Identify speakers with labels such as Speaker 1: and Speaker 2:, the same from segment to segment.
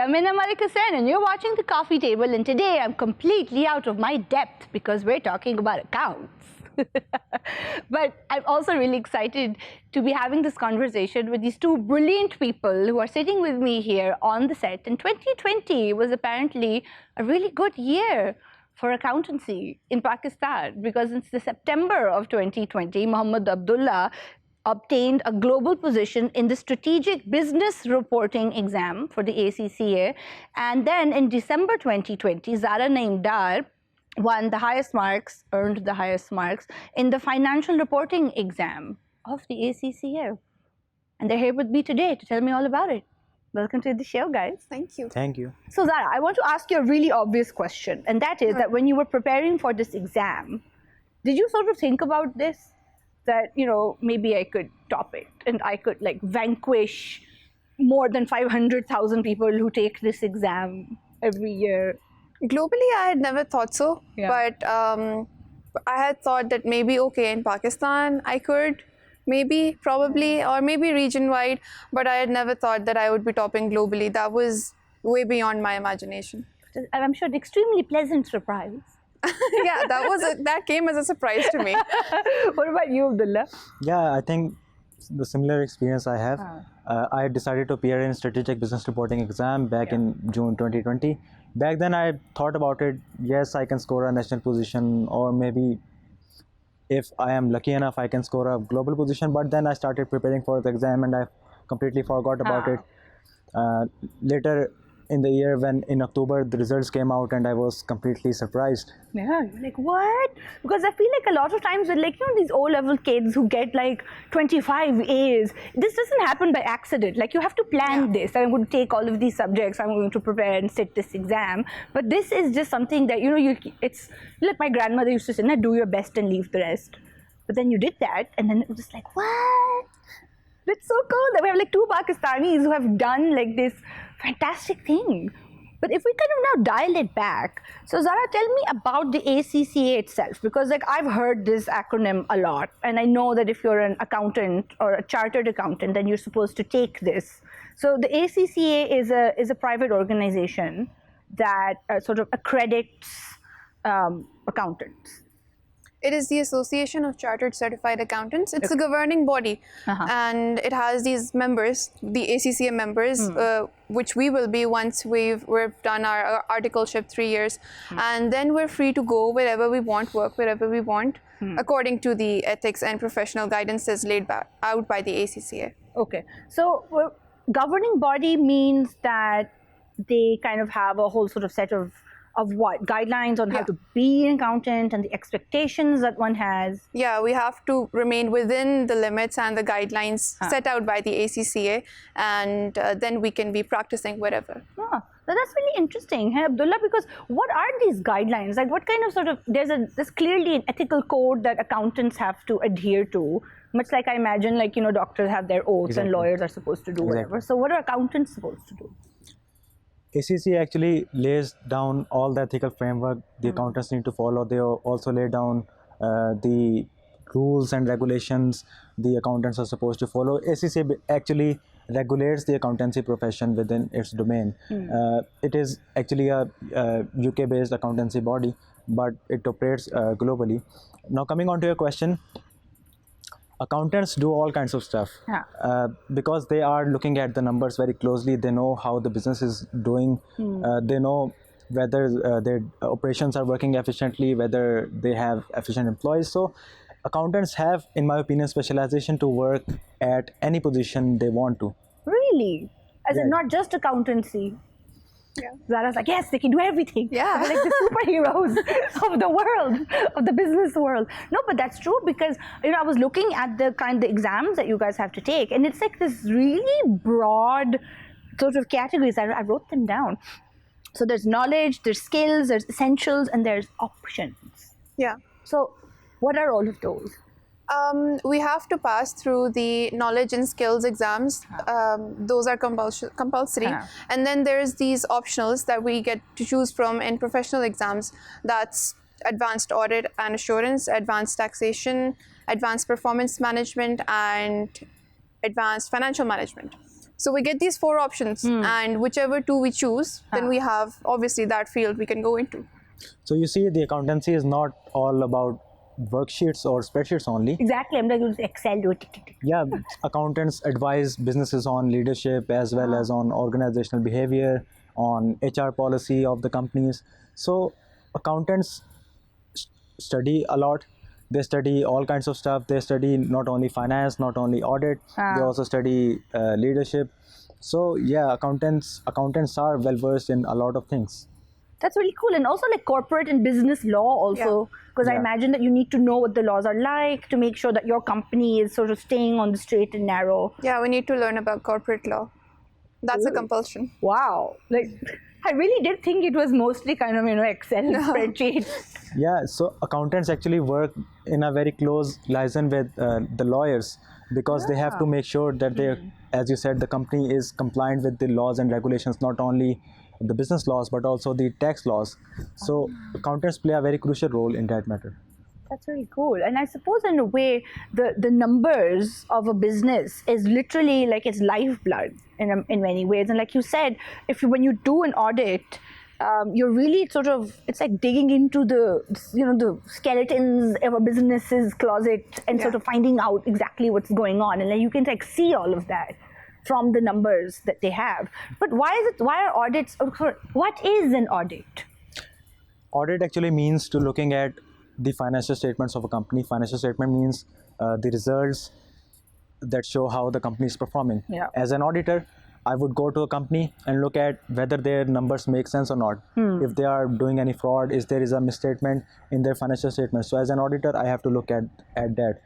Speaker 1: I'm Mina Malik Hussain and you're watching The Coffee Table, and today I'm completely out of my depth because we're talking about accounts. But I'm also really excited to be having this conversation with these two brilliant people who are sitting with me here on the set. And 2020 was apparently a really good year for accountancy in Pakistan, because in the September of 2020, Muhammad Abdullah obtained a global position in the Strategic Business Reporting exam for the ACCA. And then in December 2020, Zara Naeem Dar won the highest marks, earned the highest marks in the Financial Reporting exam of the ACCA. And they're here with me today to tell me all about it. Welcome to the show, guys.
Speaker 2: Thank you.
Speaker 3: Thank you.
Speaker 1: So Zara, I want to ask you a really obvious question, and that is that when you were preparing for this exam, did you sort of think about this? That, you know, maybe I could top it and I could like vanquish more than 500,000 people who take this exam every year?
Speaker 2: Globally, I had never thought so,
Speaker 1: Yeah.
Speaker 2: but I had thought that maybe, okay, in Pakistan, I could, maybe, probably, or maybe region-wide, but I had never thought that I would be topping globally. That was way beyond my imagination.
Speaker 1: And I'm sure an extremely pleasant surprise.
Speaker 2: Yeah, that came as a surprise to me.
Speaker 1: What about you, Abdullah?
Speaker 3: Yeah, I think the similar experience I have. I decided to appear in Strategic Business Reporting exam back in June 2020. Back then I thought about it, yes, I can score a national position, or maybe if I am lucky enough, I can score a global position. But then I started preparing for the exam and I completely forgot about it. Later in the year, when in October the results came out, and I was completely surprised.
Speaker 1: Yeah, you're like, what? Because I feel like a lot of times with, like, you know, these O-level kids who get like 25 A's, this doesn't happen by accident. Like, you have to plan this. I'm going to take all of these subjects, I'm going to prepare and sit this exam. But this is just something that, you know, it's like my grandmother used to say, do your best and leave the rest. But then you did that, and then it was just like, what? That's so cool that we have like two Pakistanis who have done like this fantastic thing. But if we kind of now dial it back, so Zara, tell me about the ACCA itself, because like I've heard this acronym a lot, and I know that if you're an accountant or a chartered accountant, then you're supposed to take this. So the ACCA is a private organization that sort of accredits accountants.
Speaker 2: It is the Association of Chartered Certified Accountants. It's a governing body, and it has these members, the ACCA members, which we will be once we've done our articleship 3 years, and then we're free to go wherever we want, work wherever we want, according to the ethics and professional guidances laid out by the ACCA.
Speaker 1: Okay, so governing body means that they kind of have a whole sort of set of what? Guidelines on how to be an accountant and the expectations that one has.
Speaker 2: Yeah, we have to remain within the limits and the guidelines set out by the ACCA, and then we can be practicing wherever.
Speaker 1: So that's really interesting, hey, Abdullah, because what are these guidelines? Like, what kind of sort of, there's clearly an ethical code that accountants have to adhere to, much like I imagine, like, you know, doctors have their oaths and lawyers are supposed to do whatever. So what are accountants supposed to do?
Speaker 3: ACCA actually lays down all the ethical framework the accountants need to follow. They also lay down the rules and regulations the accountants are supposed to follow. ACCA actually regulates the accountancy profession within its domain. It is actually a UK-based accountancy body, but it operates globally. Now, coming on to your question, accountants do all kinds of stuff because they are looking at the numbers very closely. They know how the business is doing. They know whether their operations are working efficiently, whether they have efficient employees. So accountants have, in my opinion, specialization to work at any position they want to.
Speaker 1: Really? As in not just accountancy?
Speaker 2: Yeah.
Speaker 1: Zara's like, yes, they can do everything.
Speaker 2: Yeah.
Speaker 1: They're like the superheroes of the world, of the business world. No, but that's true, because, you know, I was looking at the exams that you guys have to take, and it's like this really broad sort of categories. I wrote them down. So there's knowledge, there's skills, there's essentials, and there's options.
Speaker 2: Yeah.
Speaker 1: So what are all of those?
Speaker 2: We have to pass through the knowledge and skills exams. Those are compulsory. And then there's these optionals that we get to choose from in professional exams. That's advanced audit and assurance, advanced taxation, advanced performance management, and advanced financial management. So we get these 4 options, and whichever 2 we choose, then we have obviously that field we can go into.
Speaker 3: So you see, the accountancy is not all about worksheets or spreadsheets only.
Speaker 1: Exactly. I'm like using Excel.
Speaker 3: Yeah, accountants advise businesses on leadership as well as on organizational behavior, on HR policy of the companies. So accountants study a lot. They study all kinds of stuff. They study not only finance, not only audit. They also study leadership. So yeah, accountants are well versed in a lot of things.
Speaker 1: That's really cool. And also like corporate and business law also, because I
Speaker 3: Yeah.
Speaker 1: imagine that you need to know what the laws are like to make sure that your company is sort of staying on the straight and narrow.
Speaker 2: Yeah, we need to learn about corporate law. That's a compulsion.
Speaker 1: Wow. Like, I really did think it was mostly kind of, Excel and spreadsheets.
Speaker 3: Yeah, so accountants actually work in a very close liaison with the lawyers, because they have to make sure that they, as you said, the company is compliant with the laws and regulations, not only the business laws but also the tax laws. So accountants play a very crucial role in that matter.
Speaker 1: That's really cool. And I suppose in a way, the numbers of a business is literally like its lifeblood in many ways. And like you said, when you do an audit, you're really sort of, it's like digging into the skeletons of a business's closet and sort of finding out exactly what's going on. And then you can like see all of that from the numbers that they have. But why are audits, what is an audit?
Speaker 3: Audit actually means to looking at the financial statements of a company. Financial statement means the results that show how the company is performing.
Speaker 1: Yeah.
Speaker 3: As an auditor, I would go to a company and look at whether their numbers make sense or not. If they are doing any fraud, if there is a misstatement in their financial statements. So as an auditor, I have to look at that.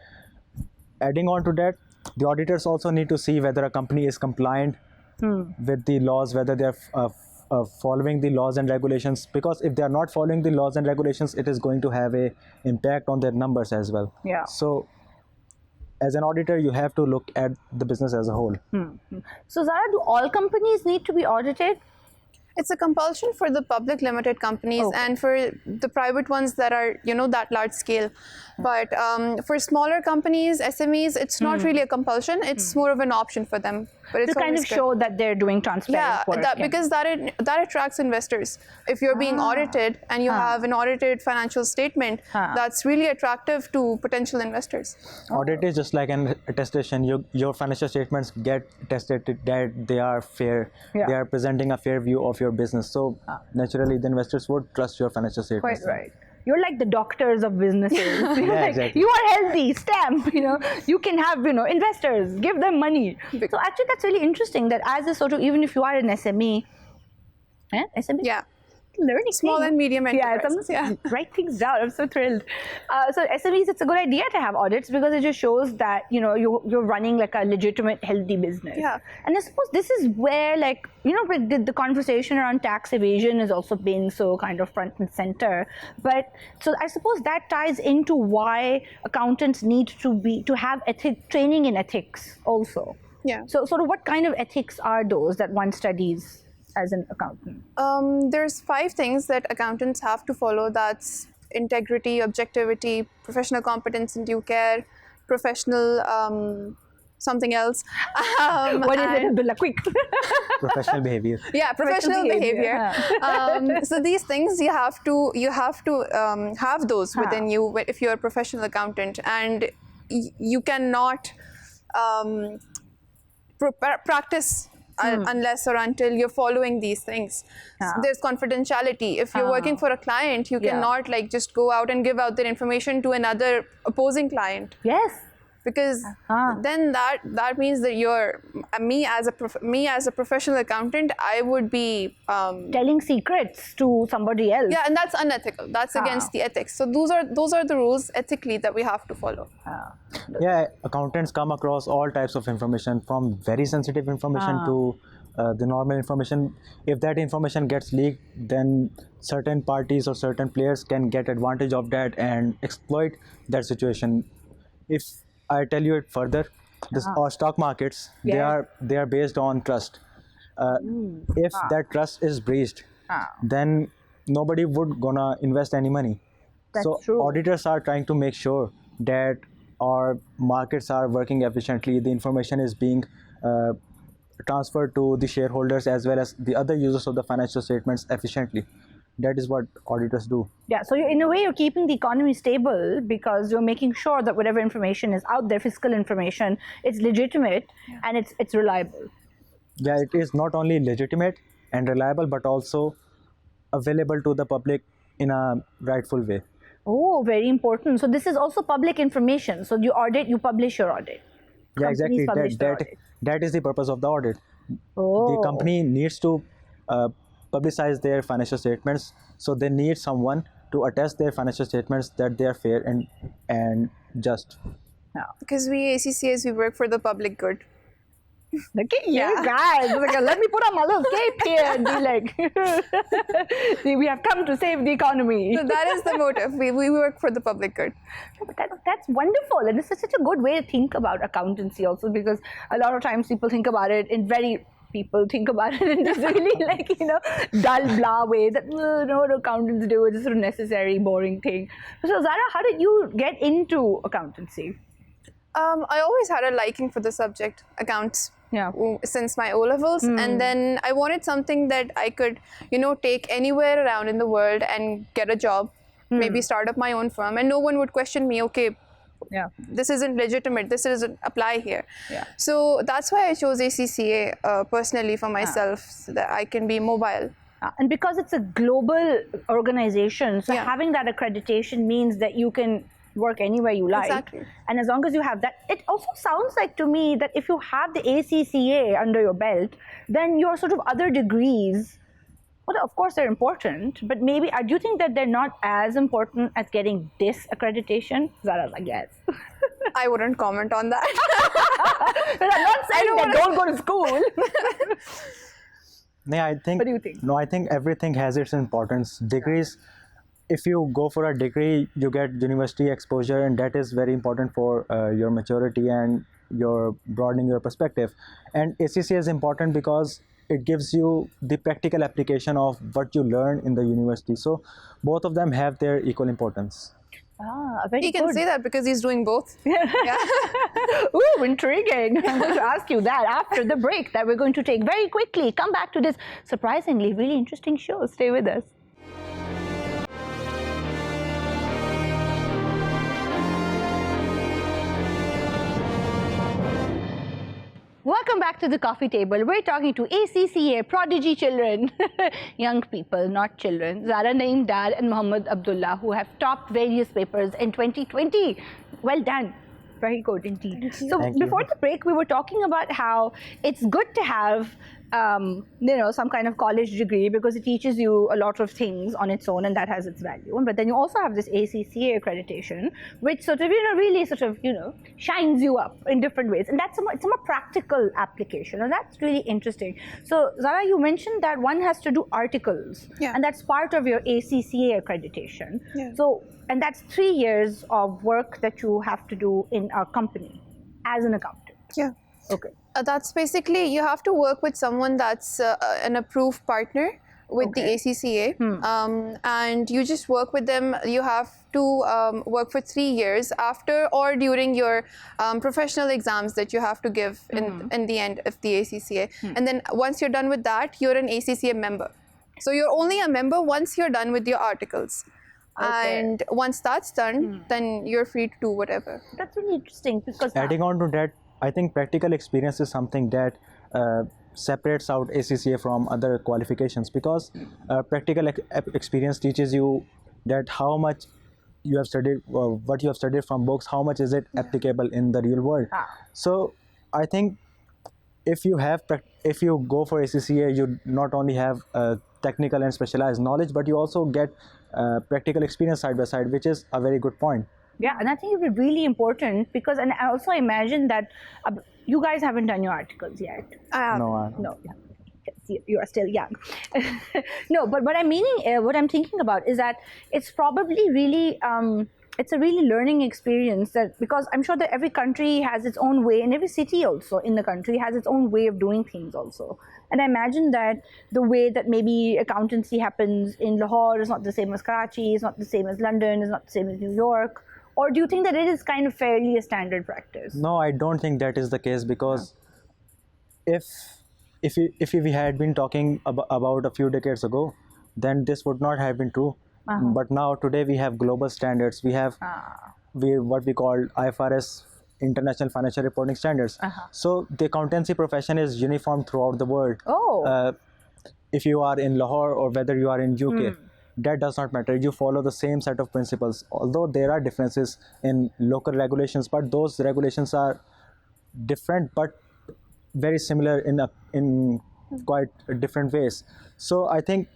Speaker 3: Adding on to that, the auditors also need to see whether a company is compliant with the laws, whether they are following the laws and regulations, because if they are not following the laws and regulations, it is going to have a impact on their numbers as well.
Speaker 1: Yeah.
Speaker 3: So as an auditor, you have to look at the business as a whole.
Speaker 1: So Zara, do all companies need to be audited?
Speaker 2: It's a compulsion for the public limited companies and for the private ones that are, that large scale. But for smaller companies, SMEs, it's not really a compulsion. It's more of an option for them. But it's
Speaker 1: To kind of
Speaker 2: always good.
Speaker 1: show that they're doing transparent work.
Speaker 2: Because that attracts investors. If you're being audited and you have an audited financial statement, that's really attractive to potential investors.
Speaker 3: Audit is just like an attestation. Your financial statements get attested that they are fair.
Speaker 1: Yeah.
Speaker 3: They are presenting a fair view of your business. So naturally, the investors would trust your financial
Speaker 1: Quite
Speaker 3: statements.
Speaker 1: right. You're like the doctors of businesses.
Speaker 3: Yeah, exactly.
Speaker 1: You are healthy, stamp, you can have, investors, give them money. So actually that's really interesting that as a sort of, even if you are an SME, SME?
Speaker 2: Yeah.
Speaker 1: Learning
Speaker 2: Small
Speaker 1: things.
Speaker 2: and medium enterprises.
Speaker 1: Write things down. I'm so thrilled. So SMEs, it's a good idea to have audits because it just shows that you're running like a legitimate, healthy business.
Speaker 2: Yeah.
Speaker 1: And I suppose this is where the conversation around tax evasion is also being so kind of front and center. But so I suppose that ties into why accountants need to have training in ethics also.
Speaker 2: Yeah.
Speaker 1: So sort of what kind of ethics are those that one studies as an accountant?
Speaker 2: There's 5 things that accountants have to follow. That's integrity, objectivity, professional competence and due care, professional something else.
Speaker 1: What is it, Abdullah? Quick.
Speaker 3: Professional behavior.
Speaker 2: Yeah, professional behavior. So these things you have to have those within you if you're a professional accountant, and you cannot practice unless or until you're following these things. So there's confidentiality. If you're working for a client, you cannot just go out and give out their information to another opposing client.
Speaker 1: Yes.
Speaker 2: Because then that means that me as a professional accountant, I would be
Speaker 1: telling secrets to somebody else.
Speaker 2: Yeah, and that's unethical. That's against the ethics. So those are the rules ethically that we have to follow.
Speaker 3: Yeah, accountants come across all types of information, from very sensitive information to the normal information. If that information gets leaked, then certain parties or certain players can get advantage of that and exploit that situation. If I tell you it further, our stock markets, they are based on trust. If that trust is breached, then nobody would gonna invest any money.
Speaker 1: That's
Speaker 3: so
Speaker 1: true.
Speaker 3: Auditors are trying to make sure that our markets are working efficiently, the information is being transferred to the shareholders as well as the other users of the financial statements efficiently. That is what auditors do.
Speaker 1: Yeah, so in a way, you're keeping the economy stable because you're making sure that whatever information is out there, fiscal information, it's legitimate and it's reliable.
Speaker 3: Yeah, it is not only legitimate and reliable, but also available to the public in a rightful way.
Speaker 1: Oh, very important. So this is also public information. So you audit, you publish your audit.
Speaker 3: Yeah,
Speaker 1: Companies
Speaker 3: exactly.
Speaker 1: publish their audit.
Speaker 3: That is the purpose of the audit.
Speaker 1: Oh.
Speaker 3: The company needs to publicize their financial statements, so they need someone to attest their financial statements that they are fair and just.
Speaker 2: Because we ACCAs, we work for the public good.
Speaker 1: Look at you guys. Like, let me put on my little cape here and be like, we have come to save the economy.
Speaker 2: So that is the motive. We work for the public good.
Speaker 1: But that's wonderful. And this is such a good way to think about accountancy also, because a lot of times people think about it in this really like, dull blah way that no, what accountants do, it's just sort of necessary, boring thing. So Zara, how did you get into accountancy?
Speaker 2: I always had a liking for the subject, accounts.
Speaker 1: Yeah.
Speaker 2: Since my O-levels, and then I wanted something that I could, take anywhere around in the world and get a job, maybe start up my own firm, and no one would question me, okay, this isn't legitimate, this doesn't apply here.
Speaker 1: Yeah.
Speaker 2: So that's why I chose ACCA personally for myself, so that I can be mobile.
Speaker 1: And because it's a global organization, so having that accreditation means that you can work anywhere you like.
Speaker 2: Exactly.
Speaker 1: And as long as you have that, it also sounds like to me that if you have the ACCA under your belt, then your sort of other degrees, well, of course they're important, but maybe, do you think that they're not as important as getting this accreditation? Zara's like, yes.
Speaker 2: I wouldn't comment on that.
Speaker 1: I'm not saying that don't go to school.
Speaker 3: Yeah, I think.
Speaker 1: What do you think?
Speaker 3: No, I think everything has its importance. Degrees, if you go for a degree, you get university exposure, and that is very important for your maturity and your broadening your perspective. And ACCA is important because it gives you the practical application of what you learn in the university. So both of them have their equal importance.
Speaker 1: Very
Speaker 2: He can
Speaker 1: good.
Speaker 2: say that because he's doing both.
Speaker 1: Ooh, intriguing. I'm going to ask you that after the break that we're going to take very quickly. Come back to this surprisingly really interesting show. Stay with us. Welcome back to the coffee table. We're talking to ACCA prodigy children, young people, not children, Zara Naeem Dar and Mohammad Abdullah, who have topped various papers in 2020. Well done. Very good indeed. So before the break, we were talking about how it's good to have some kind of college degree because it teaches you a lot of things on its own and that has its value. But then you also have this ACCA accreditation, which sort of, really sort of, shines you up in different ways. And it's a more practical application. And that's really interesting. So Zara, you mentioned that one has to do articles.
Speaker 2: Yeah.
Speaker 1: And that's part of your ACCA accreditation.
Speaker 2: Yeah.
Speaker 1: So, and that's 3 years of work that you have to do in our company as an accountant.
Speaker 2: Yeah.
Speaker 1: Okay.
Speaker 2: That's basically, you have to work with someone that's an approved partner with the ACCA, and you just work with them. You have to work for 3 years after or during your professional exams that you have to give in the end of the ACCA. And then once you're done with that, you're an ACCA member. So you're only a member once you're done with your articles.
Speaker 1: Okay.
Speaker 2: And once that's done, then you're free to do whatever.
Speaker 1: That's really interesting because
Speaker 3: Adding on to that, I think practical experience is something that separates out ACCA from other qualifications because practical experience teaches you that how much you have studied, what you have studied from books, how much is it applicable in the real world. So I think if you go for ACCA, you not only have technical and specialized knowledge, but you also get practical experience side by side, which is a very good point.
Speaker 1: Yeah, and I think it would be really important because, and I also imagine that you guys haven't done your articles yet. No, you are still young. No, but what I'm meaning, what I'm thinking about is that it's probably really, it's a really learning experience that because I'm sure that every country has its own way and every city also in the country has its own way of doing things also. And I imagine that the way that maybe accountancy happens in Lahore is not the same as Karachi, is not the same as London, is not the same as New York. Or do you think that it is kind of fairly a standard practice?
Speaker 3: No, I don't think that is the case because if if we had been talking about a few decades ago, then this would not have been true. But now today we have global standards. We have what we call IFRS, International Financial Reporting Standards. So the accountancy profession is uniform throughout the world. If you are in Lahore or whether you are in UK, that does not matter. You follow the same set of principles. Although there are differences in local regulations, but those regulations are different but very similar in quite different ways. So I think,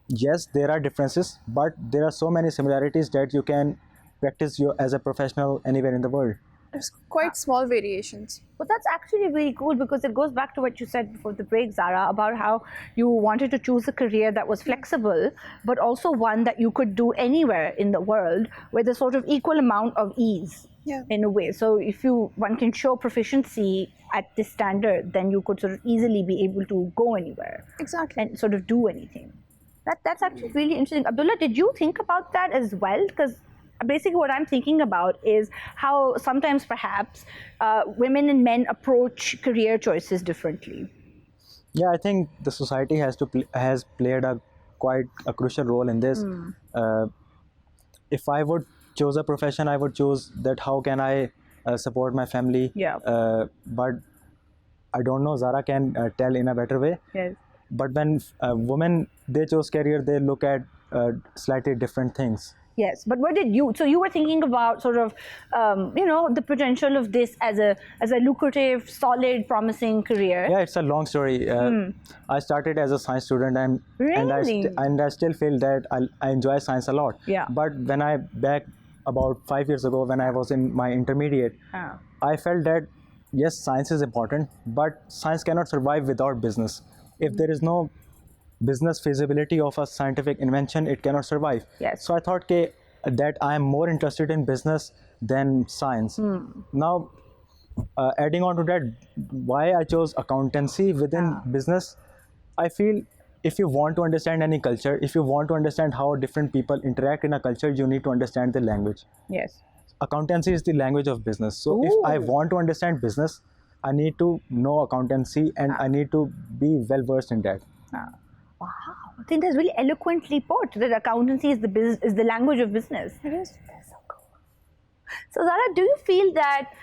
Speaker 3: yes, there are differences, but there are so many similarities that you can practice as a professional anywhere in the world.
Speaker 2: There's quite small variations.
Speaker 1: But that's actually really cool, because it goes back to what you said before the break, Zara, about how you wanted to choose a career that was flexible, but also one that you could do anywhere in the world with a sort of equal amount of ease. In a way. So if one can show proficiency at this standard, then you could sort of easily be able to go anywhere.
Speaker 2: Exactly.
Speaker 1: And sort of do anything. That's actually really interesting. Abdullah, did you think about that as well? Because basically what I'm thinking about is how sometimes perhaps women and men approach career choices differently.
Speaker 3: Yeah, I think the society has played quite a crucial role in this. If I would choose a profession, I would choose that how can I support my family. But I don't know, Zara can tell in a better way.
Speaker 1: Yes.
Speaker 3: But when women, they choose career, they look at slightly different things.
Speaker 1: Yes, but what did you? So you were thinking about sort of, the potential of this as a lucrative, solid, promising career.
Speaker 3: Yeah, it's a long story. I started as a science student, and I still feel that I enjoy science a lot.
Speaker 1: Yeah.
Speaker 3: But when back about 5 years ago, when I was in my intermediate, I felt that yes, science is important, but science cannot survive without business. If there is no business feasibility of a scientific invention, it cannot survive.
Speaker 1: Yes.
Speaker 3: So I thought that I am more interested in business than science. Now, adding on to that, why I chose accountancy within business, I feel if you want to understand any culture, if you want to understand how different people interact in a culture, you need to understand the language.
Speaker 1: Yes.
Speaker 3: Accountancy is the language of business. So if I want to understand business, I need to know accountancy, and I need to be well versed in that.
Speaker 1: Wow, I think that's really eloquently put, that accountancy is the language of business.
Speaker 2: It is.
Speaker 1: That's so cool. So Zara, do you feel that,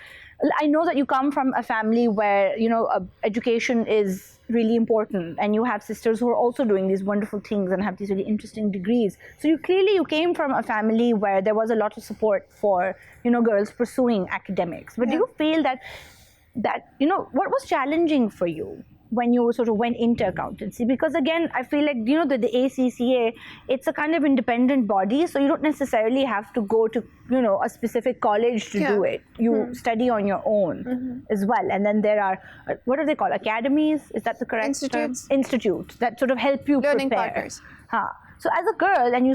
Speaker 1: I know that you come from a family where, education is really important, and you have sisters who are also doing these wonderful things and have these really interesting degrees. So you came from a family where there was a lot of support for, girls pursuing academics. But do you feel that, what was challenging for you when you sort of went into accountancy? Because again, I feel like, the ACCA, it's a kind of independent body, so you don't necessarily have to go to, a specific college to do it. You study on your own as well. And then there are, what are they called? Academies? Is that the correct
Speaker 2: Institutes.
Speaker 1: term? Institutes that sort of help you
Speaker 2: Learning
Speaker 1: prepare.
Speaker 2: partners.
Speaker 1: So as a girl, and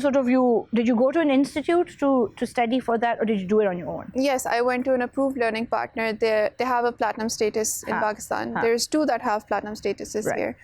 Speaker 1: did you go to an institute to study for that, or did you do it on your own?
Speaker 2: Yes, I went to an approved learning partner. They have a platinum status in Pakistan. There's 2 that have platinum statuses here.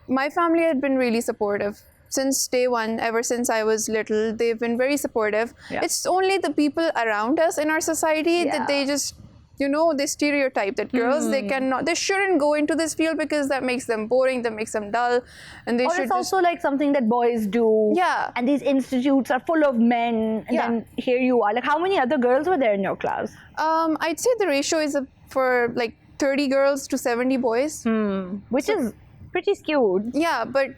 Speaker 2: My family had been really supportive since day one. Ever since I was little, they've been very supportive. It's only the people around us in our society that they just, they stereotype that girls, they shouldn't go into this field because that makes them boring, that makes them dull, and they should
Speaker 1: it's also like something that boys do.
Speaker 2: Yeah.
Speaker 1: And these institutes are full of men, and then here you are. Like, how many other girls were there in your class?
Speaker 2: I'd say the ratio is for like 30 girls to 70 boys.
Speaker 1: Which is pretty skewed.
Speaker 2: Yeah, but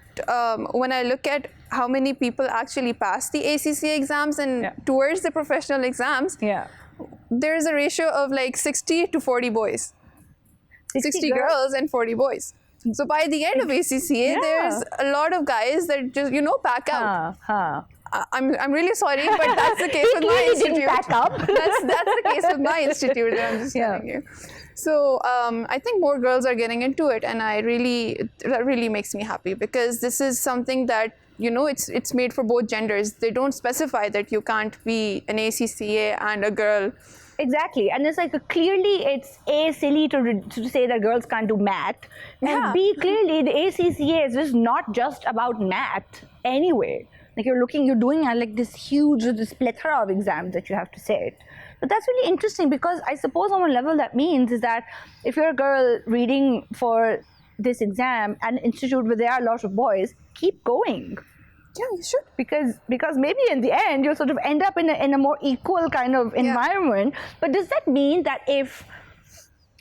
Speaker 2: when I look at how many people actually pass the ACCA exams and towards the professional exams, there's a ratio of like 60 to 40 boys. 60 girls and 40 boys. So by the end of ACCA, there's a lot of guys that just, pack out. I'm really sorry, but that's the case with my institute.
Speaker 1: Didn't pack up.
Speaker 2: That's the case with my institute, I'm just telling you. So I think more girls are getting into it, and that really makes me happy, because this is something that, it's made for both genders. They don't specify that you can't be an ACCA and a girl.
Speaker 1: Exactly, and it's like clearly it's A, silly to say that girls can't do math, and B, clearly the ACCA is just not just about math anyway. Like you're doing like this plethora of exams that you have to sit. But that's really interesting, because I suppose on one level that means is that if you're a girl reading for this exam at an institute where there are a lot of boys, keep going.
Speaker 2: Yeah, you should.
Speaker 1: Because maybe in the end you'll sort of end up in a more equal kind of environment. But does that mean that if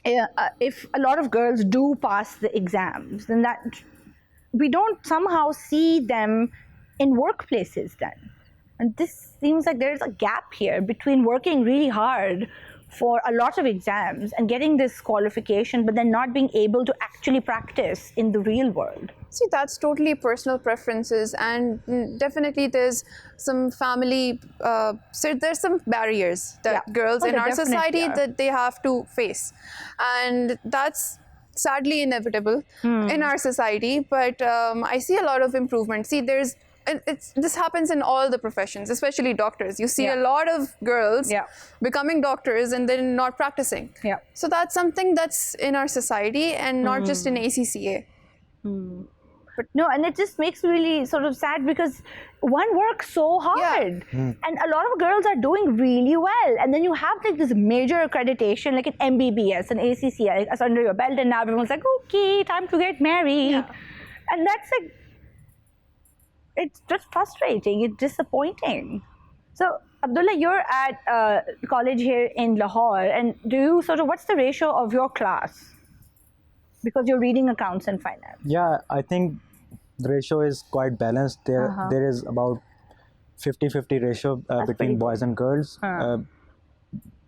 Speaker 1: a lot of girls do pass the exams, then that we don't somehow see them in workplaces then? And this seems like there's a gap here between working really hard for a lot of exams and getting this qualification, but then not being able to actually practice in the real world.
Speaker 2: See, that's totally personal preferences, and definitely there's some family, so there's some barriers that girls in our society that they have to face. And that's sadly inevitable in our society, but I see a lot of improvement. See, this happens in all the professions, especially doctors. You see a lot of girls becoming doctors and then not practicing. So that's something that's in our society and not just in ACCA.
Speaker 1: But no, and it just makes me really sort of sad because one works so hard and a lot of girls are doing really well, and then you have like this major accreditation like an MBBS, an ACCA as under your belt, and now everyone's like, okay, time to get married. And that's like, it's just frustrating, it's disappointing. So Abdullah, you're at college here in Lahore, and what's the ratio of your class? Because you're reading accounts and finance.
Speaker 3: Yeah, I think the ratio is quite balanced. There is about 50-50 ratio between boys and girls.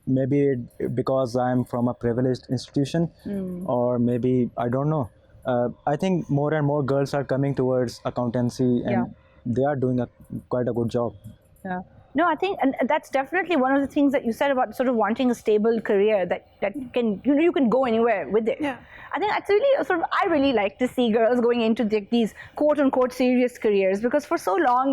Speaker 3: Maybe because I'm from a privileged institution, or maybe, I don't know. I think more and more girls are coming towards accountancy, and they are doing quite a good job.
Speaker 1: No, I think, and that's definitely one of the things that you said about sort of wanting a stable career that can, you can go anywhere with it. I think that's really I really like to see girls going into these quote unquote serious careers, because for so long,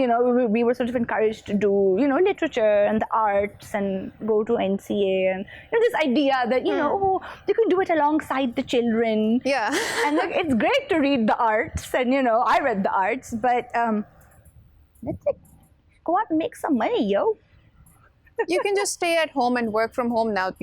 Speaker 1: we were sort of encouraged to do, literature and the arts and go to NCA, and this idea that, you can do it alongside the children. And like, it's great to read the arts, and, I read the arts, but let's go out and make some money, yo.
Speaker 2: You can just stay at home and work from home now.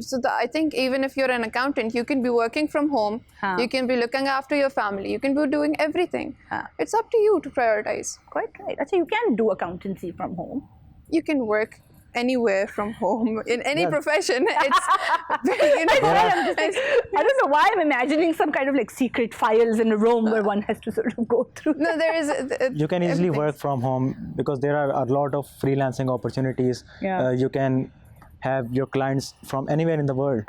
Speaker 2: So I think even if you're an accountant, you can be working from home. You can be looking after your family. You can be doing everything. It's up to you to prioritize.
Speaker 1: Quite right. Actually, you can do accountancy from home.
Speaker 2: You can work anywhere from home in any profession. It's
Speaker 1: I don't know why I'm imagining some kind of like secret files in a room where one has to sort of go through.
Speaker 2: No, there is.
Speaker 3: You can easily work from home because there are a lot of freelancing opportunities. You can have your clients from anywhere in the world.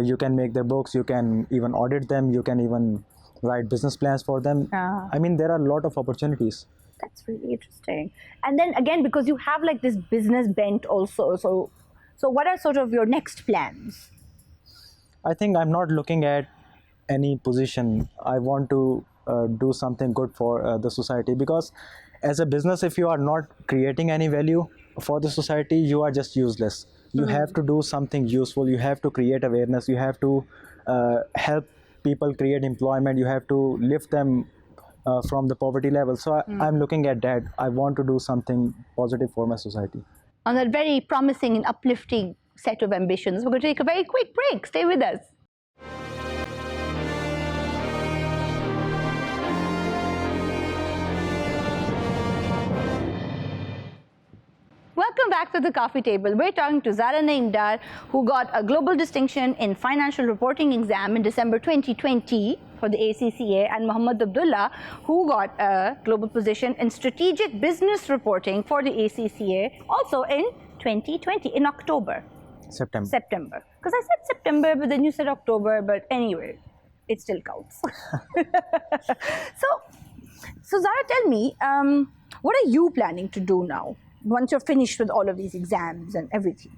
Speaker 3: You can make their books. You can even audit them. You can even write business plans for them. I mean, there are a lot of opportunities.
Speaker 1: That's really interesting. And then again, because you have like this business bent also, so what are sort of your next plans?
Speaker 3: I think I'm not looking at any position. I want to do something good for the society, because as a business, if you are not creating any value for the society, you are just useless. You have to do something useful. You have to create awareness. You have to help people create employment. You have to lift them from the poverty level. So I'm looking at that. I want to do something positive for my society.
Speaker 1: On that very promising and uplifting set of ambitions, we're going to take a very quick break. Stay with us. Welcome back to the coffee table. We're talking to Zara Naeem Dar, who got a global distinction in financial reporting exam in December 2020 for the ACCA, and Muhammad Abdullah, who got a global position in strategic business reporting for the ACCA, also in 2020, in October. September. Because I said September, but then you said October, but anyway, it still counts. So Zara, tell me, what are you planning to do now, once you're finished with all of these exams and everything?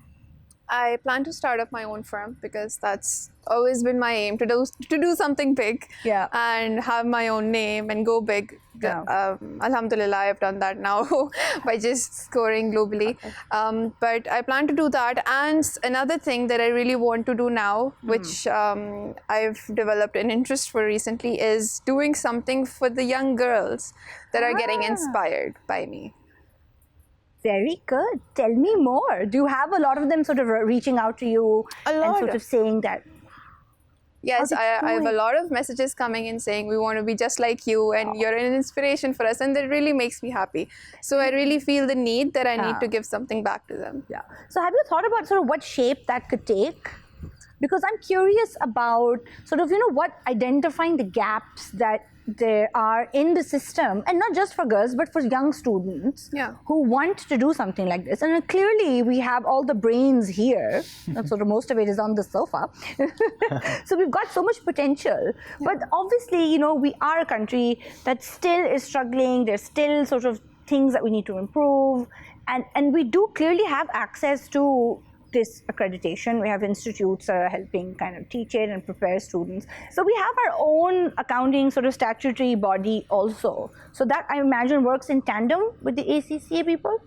Speaker 2: I plan to start up my own firm, because that's always been my aim, to do something big and have my own name and go big. Alhamdulillah, I've done that now by just scoring globally. But I plan to do that. And another thing that I really want to do now, which I've developed an interest for recently, is doing something for the young girls that are getting inspired by me.
Speaker 1: Very good. Tell me more. Do you have a lot of them sort of reaching out to you and sort of saying that?
Speaker 2: Yes,
Speaker 1: How's it
Speaker 2: I have a
Speaker 1: going?
Speaker 2: lot of messages coming in saying we want to be just like you and you're an inspiration for us, and that really makes me happy. So I really feel the need that I need to give something back to them.
Speaker 1: Yeah. So have you thought about sort of what shape that could take? Because I'm curious about sort of, what identifying the gaps that there are in the system, and not just for girls, but for young students who want to do something like this. And clearly we have all the brains here, and sort of most of it is on the sofa. So we've got so much potential. But obviously, we are a country that still is struggling. There's still sort of things that we need to improve. And we do clearly have access to this accreditation. We have institutes helping kind of teach it and prepare students. So we have our own accounting sort of statutory body also. So that, I imagine, works in tandem with the ACCA people?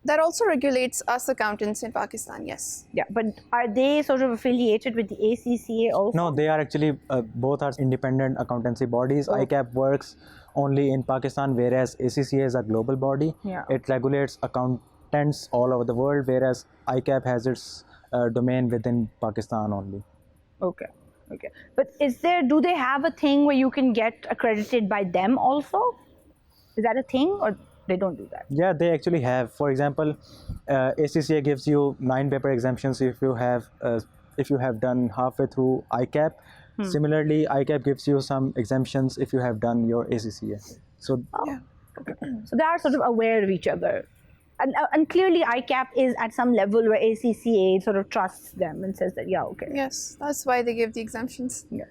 Speaker 2: That also regulates us accountants in Pakistan, yes.
Speaker 1: Yeah, but are they sort of affiliated with the ACCA also?
Speaker 3: No, they are actually, both are independent accountancy bodies. ICAP works only in Pakistan, whereas ACCA is a global body.
Speaker 1: Yeah.
Speaker 3: It regulates accountants all over the world, whereas ICAP has its domain within Pakistan only.
Speaker 1: Okay. But do they have a thing where you can get accredited by them also? Is that a thing, or they don't do that?
Speaker 3: Yeah, they actually have. For example, ACCA gives you 9 paper exemptions if you have done halfway through ICAP. Similarly, ICAP gives you some exemptions if you have done your ACCA. So
Speaker 1: So they are sort of aware of each other. And clearly ICAP is at some level where ACCA sort of trusts them and says that, okay.
Speaker 2: Yes, that's why they give the exemptions.
Speaker 1: Yeah.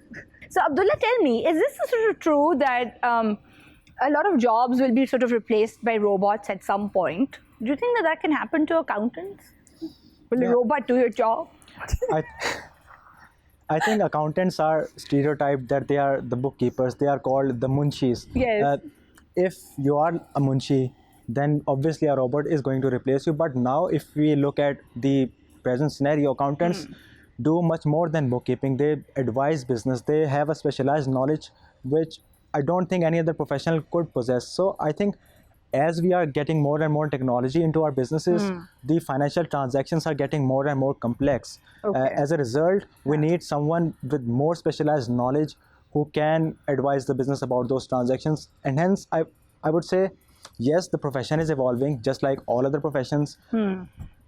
Speaker 1: So Abdullah, tell me, is this sort of true that a lot of jobs will be sort of replaced by robots at some point? Do you think that can happen to accountants? Will a robot do your job?
Speaker 3: I think accountants are stereotyped that they are the bookkeepers. They are called the munshis.
Speaker 1: Yes.
Speaker 3: If you are a munshi, then obviously a robot is going to replace you. But now if we look at the present scenario, accountants do much more than bookkeeping. They advise business. They have a specialized knowledge which I don't think any other professional could possess. So I think as we are getting more and more technology into our businesses, the financial transactions are getting more and more complex. As a result, we need someone with more specialized knowledge who can advise the business about those transactions. And hence, I would say, yes, the profession is evolving just like all other professions.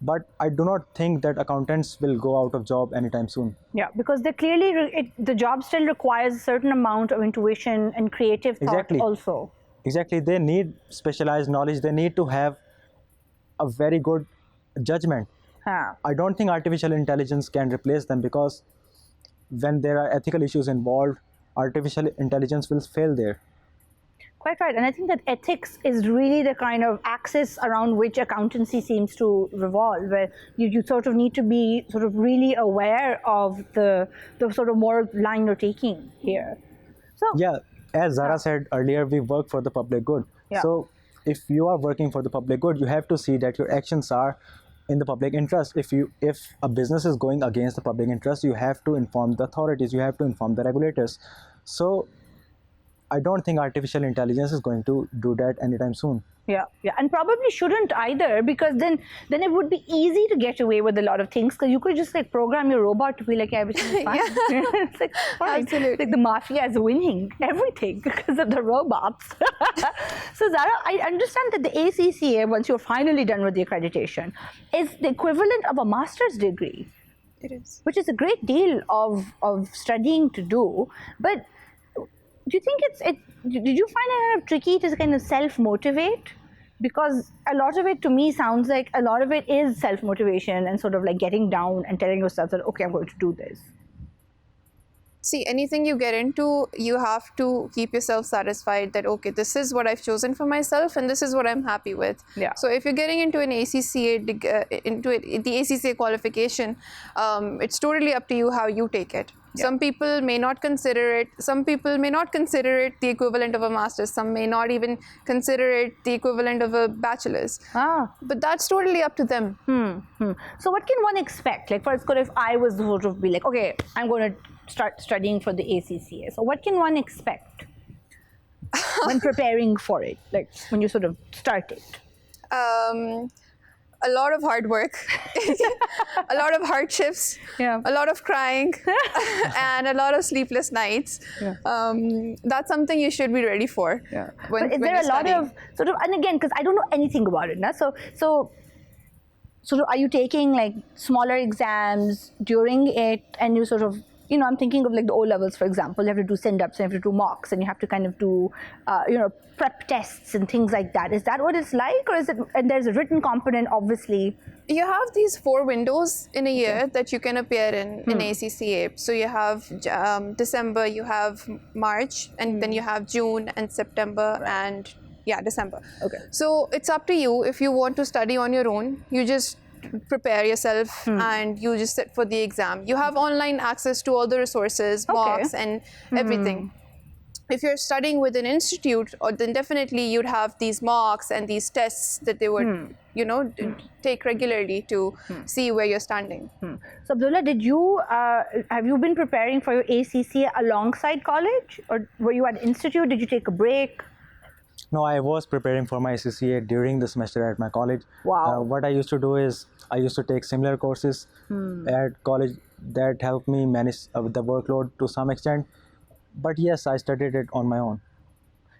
Speaker 3: But I do not think that accountants will go out of job anytime soon.
Speaker 1: Yeah, because they clearly, the job still requires a certain amount of intuition and creative thought also.
Speaker 3: Exactly. They need specialized knowledge. They need to have a very good judgment. I don't think artificial intelligence can replace them, because when there are ethical issues involved, artificial intelligence will fail there.
Speaker 1: Quite right. And I think that ethics is really the kind of axis around which accountancy seems to revolve, where you sort of need to be sort of really aware of the sort of moral line you're taking here. So
Speaker 3: yeah, as Zara said earlier, we work for the public good. So if you are working for the public good, you have to see that your actions are in the public interest. If a business is going against the public interest, you have to inform the authorities, you have to inform the regulators. So I don't think artificial intelligence is going to do that anytime soon.
Speaker 1: Yeah, and probably shouldn't either, because then it would be easy to get away with a lot of things, because you could just like program your robot to be like, everything's fine. It's like, fine.
Speaker 2: Absolutely.
Speaker 1: Like the mafia is winning everything because of the robots. So Zara, I understand that the ACCA, once you're finally done with the accreditation, is the equivalent of a master's degree.
Speaker 2: It is.
Speaker 1: Which is a great deal of studying to do. But do you think did you find it kind of tricky to kind of self-motivate? Because a lot of it to me sounds like a lot of it is self-motivation and sort of like getting down and telling yourself that, okay, I'm going to do this.
Speaker 2: See, anything you get into, you have to keep yourself satisfied that, okay, this is what I've chosen for myself and this is what I'm happy with.
Speaker 1: Yeah.
Speaker 2: So if you're getting into an ACCA, the ACCA qualification, it's totally up to you how you take it. Yeah. Some people may not consider it the equivalent of a master's. Some may not even consider it the equivalent of a bachelor's. But that's totally up to them.
Speaker 1: So what can one expect? Like, for example, if I was sort of be like, okay, I'm going to start studying for the ACCA. So what can one expect when preparing for it? Like when you sort of start it?
Speaker 2: a lot of hard work, a lot of hardships,
Speaker 1: Yeah.
Speaker 2: a lot of crying, and a lot of sleepless nights. That's something you should be ready for.
Speaker 1: Yeah.
Speaker 2: When,
Speaker 1: But is
Speaker 2: when
Speaker 1: there
Speaker 2: you're
Speaker 1: a lot
Speaker 2: studying.
Speaker 1: of sort of, and again, because I don't know anything about it, na? So sort of, are you taking like smaller exams during it, and you sort of, you know, I'm thinking of like the O levels, for example. You have to do send-ups, and you have to do mocks, and you have to kind of do, you know, prep tests and things like that. Is that what it's like, or is it? And there's a written component, obviously.
Speaker 2: You have these 4 windows in a year that you can appear in ACCA. So you have December, you have March, and then you have June and September and December.
Speaker 1: Okay.
Speaker 2: So it's up to you. If you want to study on your own, you just prepare yourself and you just sit for the exam. You have online access to all the resources, mocks and everything. If you're studying with an institute, then definitely you'd have these mocks and these tests that they would, you know, take regularly to see where you're standing.
Speaker 1: So Abdullah, did you have you been preparing for your ACCA alongside college, or were you at institute? Did you take a break?
Speaker 3: No, I was preparing for my ACCA during the semester at my college.
Speaker 1: Wow.
Speaker 3: What I used to do is I used to take similar courses at college that helped me manage the workload to some extent. But yes, I studied it on my own.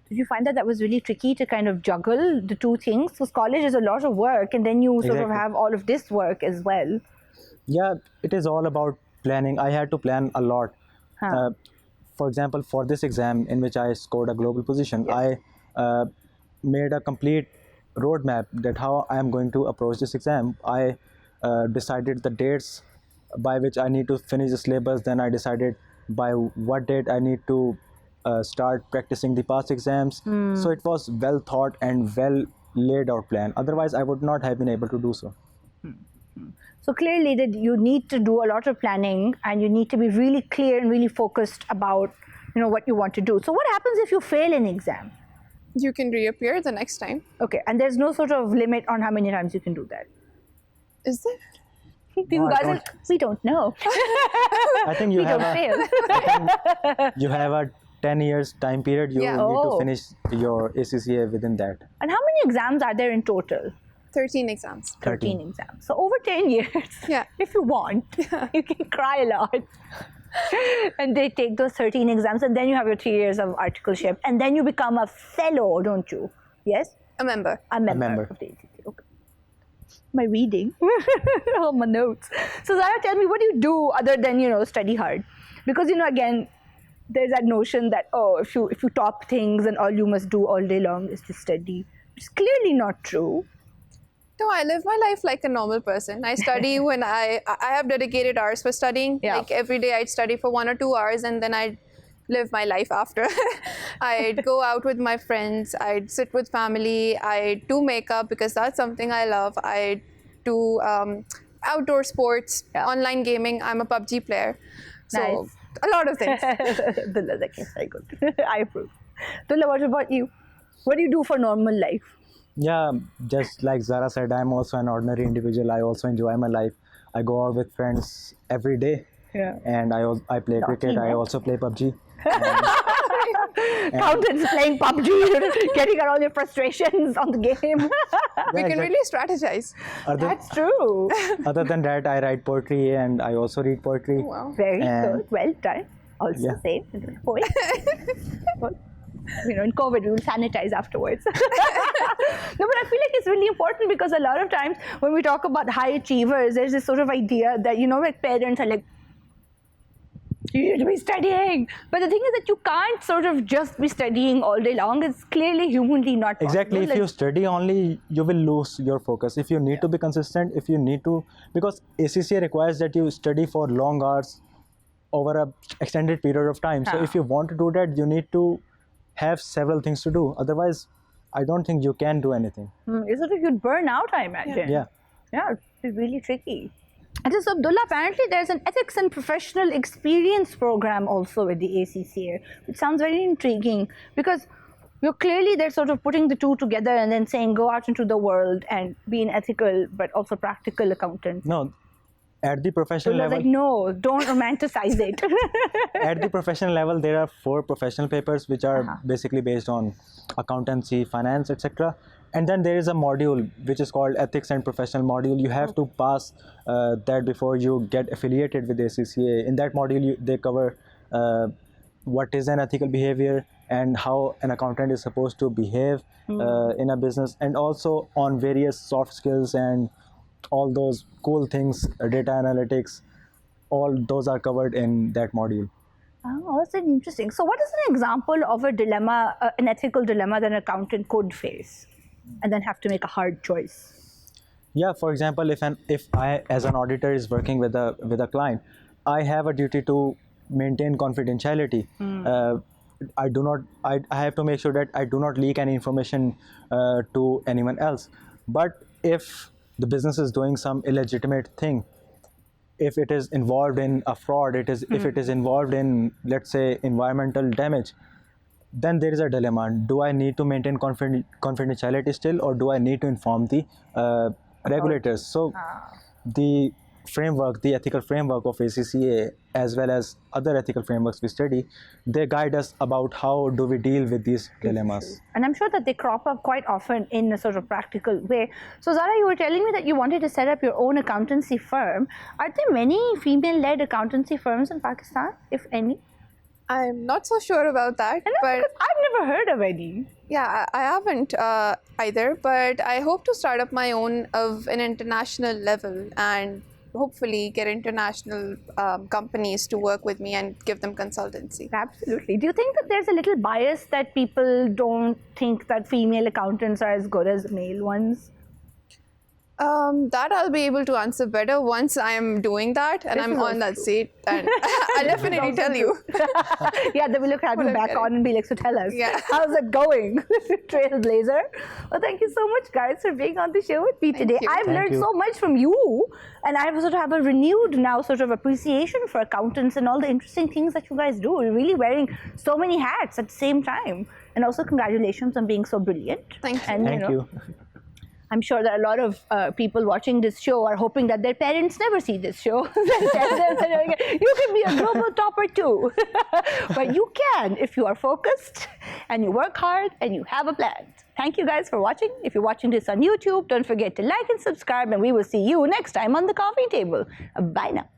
Speaker 1: Did you find that that was really tricky to kind of juggle the two things? Because college is a lot of work, and then you sort of
Speaker 3: Exactly.
Speaker 1: have all of this work as well.
Speaker 3: Yeah, it is all about planning. I had to plan a lot.
Speaker 1: Huh.
Speaker 3: For example, for this exam in which I scored a global position, I made a complete roadmap that how I am going to approach this exam. I decided the dates by which I need to finish the syllabus. Then I decided by what date I need to start practicing the past exams. So it was well thought and well laid out plan. Otherwise, I would not have been able to do so.
Speaker 1: So clearly that you need to do a lot of planning, and you need to be really clear and really focused about, you know, what you want to do. So what happens if you fail an exam?
Speaker 2: You can reappear the next time.
Speaker 1: Okay, and there's no sort of limit on how many times you can do that.
Speaker 2: Is there?
Speaker 1: You
Speaker 3: I
Speaker 1: guys
Speaker 3: don't-
Speaker 1: are, we don't know.
Speaker 3: I think you
Speaker 1: We
Speaker 3: have
Speaker 1: don't
Speaker 3: a
Speaker 1: fail.
Speaker 3: you have a 10 years time period. You
Speaker 2: Yeah.
Speaker 3: need
Speaker 1: Oh.
Speaker 3: to finish your ACCA within that.
Speaker 1: And how many exams are there in total?
Speaker 2: 13 exams.
Speaker 1: 13 exams. So over 10 years,
Speaker 2: Yeah.
Speaker 1: if you want, you can cry a lot. And they take those 13 exams, and then you have your 3 years of articleship, and then you become a fellow, don't you? Yes?
Speaker 2: A member.
Speaker 1: A member,
Speaker 3: member.
Speaker 1: of the ACCA. Okay. My reading, all my notes. So Zara, tell me, what do you do other than, you know, study hard? Because, you know, again, there's that notion that, oh, if you top things and all you must do all day long is to study. It's clearly not true.
Speaker 2: No, I live my life like a normal person. I study when I have dedicated hours for studying.
Speaker 1: Yeah.
Speaker 2: Like every day I'd study for 1 or 2 hours, and then I'd live my life after. I'd go out with my friends. I'd sit with family. I'd do makeup because that's something I love. I'd do outdoor sports, online gaming. I'm a PUBG player. So
Speaker 1: Nice.
Speaker 2: a lot of things.
Speaker 1: Dullah, that is very good. I approve. Dullah, what about you? What do you do for normal life?
Speaker 3: Yeah, just like Zara said, I'm also an ordinary individual. I also enjoy my life. I go out with friends every day.
Speaker 1: Yeah.
Speaker 3: And I play cricket. I also play PUBG.
Speaker 1: Accountants playing PUBG, getting out all your frustrations on the game.
Speaker 2: We can really strategize.
Speaker 1: That's true.
Speaker 3: Other than that, I write poetry and I also read poetry.
Speaker 2: Wow.
Speaker 1: Very
Speaker 3: And-
Speaker 1: good. Well done. Also
Speaker 3: Yeah.
Speaker 1: same. Point. But, you know, in COVID, we will sanitize afterwards. No, but I feel like it's really important because a lot of times when we talk about high achievers, there's this sort of idea that, you know, like parents are like, you need to be studying. But the thing is that you can't sort of just be studying all day long. It's clearly humanly not possible.
Speaker 3: Exactly. If
Speaker 1: Like,
Speaker 3: you study only, you will lose your focus. If you need to be consistent, if you need to, because ACCA requires that you study for long hours over a extended period of time. So if you want to do that, you need to have several things to do. Otherwise, I don't think you can do anything.
Speaker 1: it's sort of you'd burn out, I imagine.
Speaker 3: Yeah.
Speaker 1: Yeah, it's really tricky. And so, Abdullah, apparently there's an ethics and professional experience program also with the ACCA, which sounds very intriguing because you're clearly they're sort of putting the two together and then saying go out into the world and be an ethical but also practical accountant.
Speaker 3: No, at the professional
Speaker 1: Abdullah's
Speaker 3: level,
Speaker 1: like, no, don't romanticize it.
Speaker 3: at the professional level, there are 4 professional papers which are basically based on accountancy, finance, etc. And then there is a module which is called ethics and professional module. You have to pass that before you get affiliated with ACCA. In that module, they cover what is an ethical behavior and how an accountant is supposed to behave in a business, and also on various soft skills and all those cool things, data analytics, all those are covered in that module.
Speaker 1: Oh, that's interesting. So what is an example of a dilemma, an ethical dilemma that an accountant could face and then have to make a hard choice?
Speaker 3: Yeah, for example, if I as an auditor is working with a client, I have a duty to maintain confidentiality. I have to make sure that I do not leak any information to anyone else. But if the business is doing some illegitimate thing, if it is involved in a fraud, if it is involved in, let's say, environmental damage, then there is a dilemma. Do I need to maintain confidentiality still, or do I need to inform the regulators? So the framework, the ethical framework of ACCA, as well as other ethical frameworks we study, they guide us about how do we deal with these dilemmas.
Speaker 1: And I'm sure that they crop up quite often in a sort of practical way. So Zara, you were telling me that you wanted to set up your own accountancy firm. Are there many female-led accountancy firms in Pakistan, if any?
Speaker 2: I'm not so sure about that, but
Speaker 1: I've never heard of any.
Speaker 2: yeah, I haven't either, but I hope to start up my own of an international level and hopefully get international companies to work with me and give them consultancy.
Speaker 1: Absolutely. Do you think that there's a little bias that people don't think that female accountants are as good as male ones?
Speaker 2: That I'll be able to answer better once I'm doing that and I'm on that seat, and I'll definitely tell you.
Speaker 1: Yeah, then we'll have you back on and be like, so tell us, how's it going, Trailblazer? Well, thank you so much, guys, for being on the show with me today. I've learned so much from you, and I sort of have a renewed now sort of appreciation for accountants and all the interesting things that you guys do. You're really wearing so many hats at the same time. And also congratulations on being so brilliant.
Speaker 2: Thank you.
Speaker 1: And,
Speaker 3: Thank you.
Speaker 1: I'm sure that a lot of people watching this show are hoping that their parents never see this show. Tell them that you can be a global topper too. But you can if you are focused and you work hard and you have a plan. Thank you guys for watching. If you're watching this on YouTube, don't forget to like and subscribe, and we will see you next time on The Coffee Table. Bye now.